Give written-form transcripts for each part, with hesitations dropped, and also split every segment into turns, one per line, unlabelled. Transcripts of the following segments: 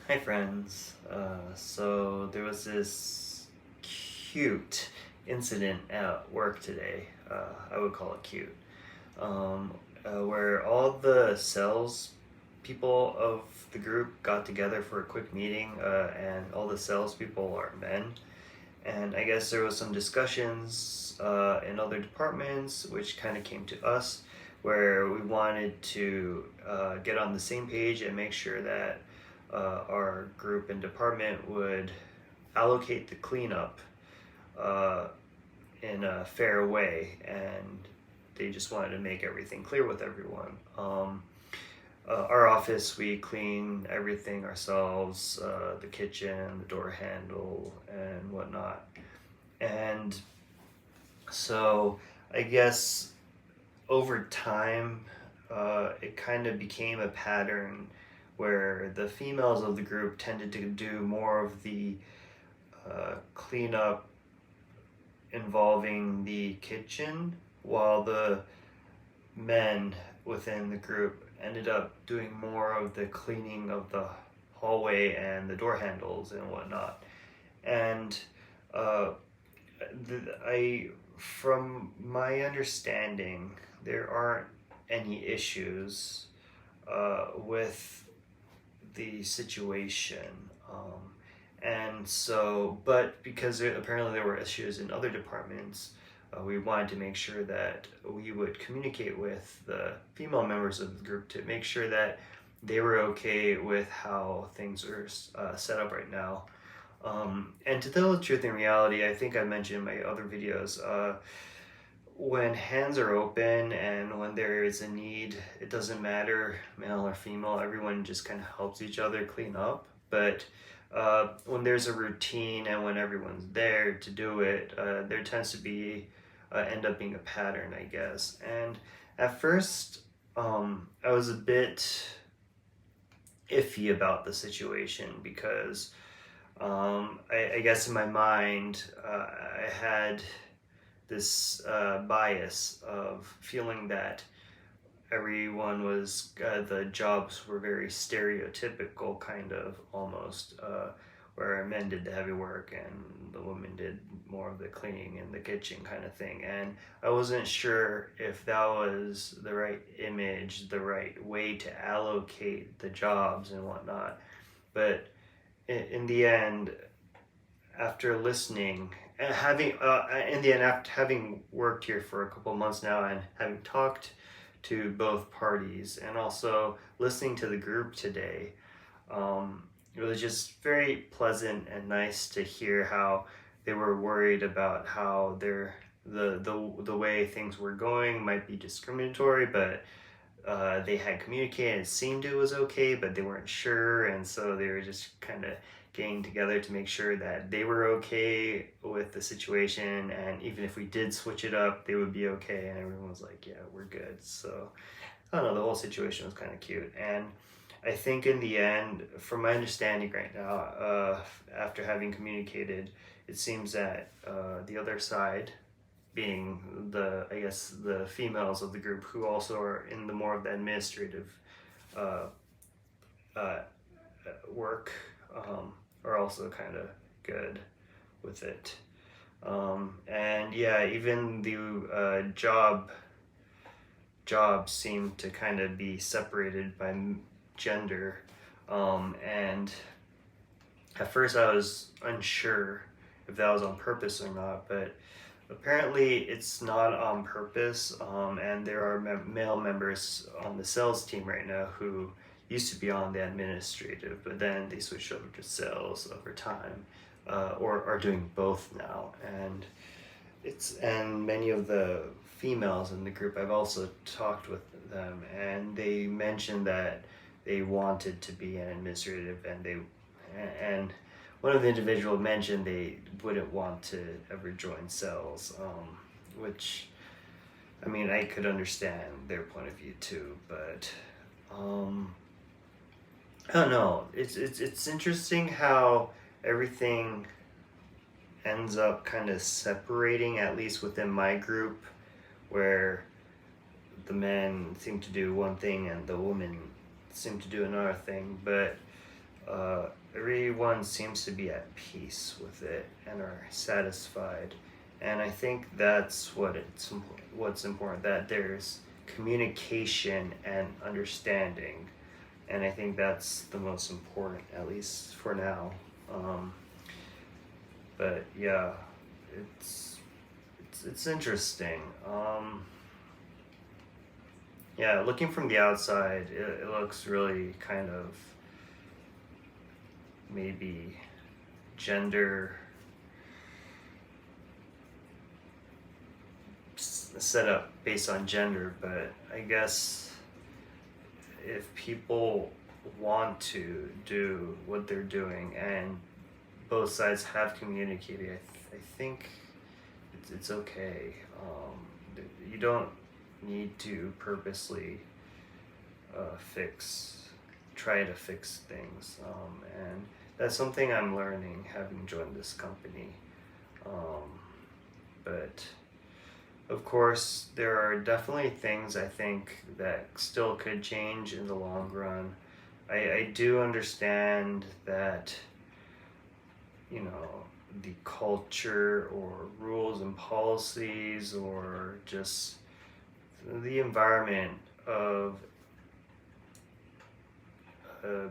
Hi friends. So there was this cute incident at work today. I would call it cute. Um, where all the sales people of the group got together for a quick meeting, and all the sales people are men. And I guess there was some discussions in other departments, which kind of came to us, where we wanted to get on the same page and make sure that our group and department would allocate the cleanup uh, in a fair way, and they just wanted to make everything clear with everyone. Our office, we clean everything ourselves, the kitchen, the door handle, and whatnot. And so I guess over time, it kind of became a pattern where the females of the group tended to do more of the cleanup involving the kitchen, while the men within the group ended up doing more of the cleaning of the hallway and the door handles and whatnot. And uh, from my understanding, there aren't any issues with the situation. And so, but because apparently there were issues in other departments, we wanted to make sure that we would communicate with the female members of the group to make sure that they were okay with how things are set up right now. And to tell the truth, in reality, I think I mentioned in my other videos, when hands are open and when there is a need, it doesn't matter male or female, everyone just kind of helps each other clean up. But when there's a routine and when everyone's there to do it, there tends to be end up being a pattern, I guess. And at first, I was a bit iffy about the situation because I guess in my mind, I had this bias of feeling that everyone was, the jobs were very stereotypical, kind of almost, where men did the heavy work and the women did more of the cleaning in the kitchen kind of thing. And I wasn't sure if that was the right image, the right way to allocate the jobs and whatnot. But in the end, after listening and having in the end, after having worked here for a couple months now and having talked to both parties and also listening to the group today, it was just very pleasant and nice to hear how they were worried about how the way things were going might be discriminatory, but they had communicated, it seemed it was okay, but they weren't sure, and so they were just kind of getting together to make sure that they were okay with the situation, and even if we did switch it up, they would be okay, and everyone was like, yeah, we're good. So I don't know, the whole situation was kind of cute. And I think in the end, from my understanding right now, after having communicated, it seems that the other side, being I guess the females of the group who also are in the more of the administrative uh, uh, work, are also kind of good with it. And yeah, even the jobs seem to kind of be separated by gender. And at first I was unsure if that was on purpose or not, but apparently it's not on purpose. And there are male members on the sales team right now who used to be on the administrative, but then they switched over to sales over time, or are doing both now. And many of the females in the group, I've also talked with them, and they mentioned that they wanted to be an administrative, and one of the individuals mentioned they wouldn't want to ever join sales, which, I mean, I could understand their point of view too, but I don't know. It's interesting how everything ends up kind of separating, at least within my group, where the men seem to do one thing and the women seem to do another thing. But everyone seems to be at peace with it and are satisfied. And I think that's what's important, that there's communication and understanding. And I think that's the most important, at least for now. Um, but yeah, it's interesting. Yeah, looking from the outside, it looks really kind of maybe gender set up based on gender, but I guess if people want to do what they're doing and both sides have communicated, I think it's okay. You don't need to purposely try to fix things, and that's something I'm learning having joined this company. But of course, there are definitely things I think that still could change in the long run. I do understand that, you know, the culture or rules and policies or just the environment of a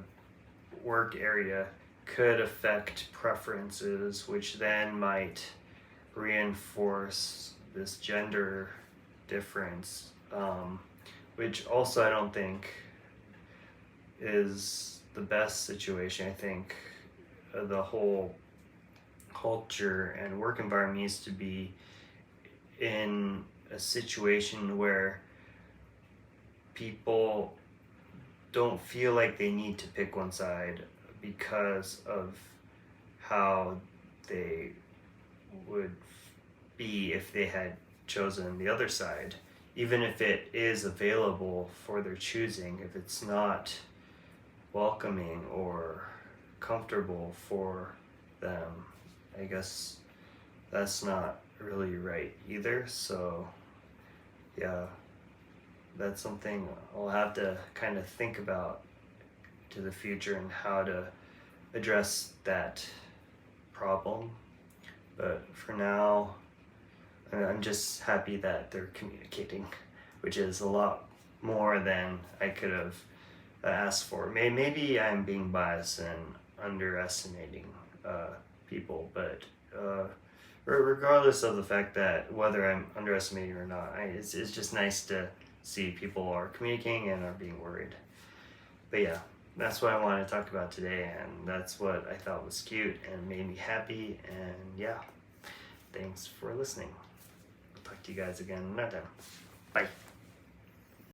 work area could affect preferences, which then might reinforce this gender difference, which also I don't think is the best situation. I think the whole culture and work environment needs to be in a situation where people don't feel like they need to pick one side because of how they would be if they had chosen the other side, even if it is available for their choosing. If it's not welcoming or comfortable for them, I guess that's not really right either. So yeah, that's something I'll have to kind of think about to the future and how to address that problem. But for now, I'm just happy that they're communicating, which is a lot more than I could have asked for. Maybe I'm being biased and underestimating people, but regardless of the fact that whether I'm underestimating or not, it's just nice to see people are communicating and are being worried. But yeah, that's what I wanted to talk about today, and that's what I thought was cute and made me happy. And yeah, thanks for listening. I'll talk to you guys again another time. Bye.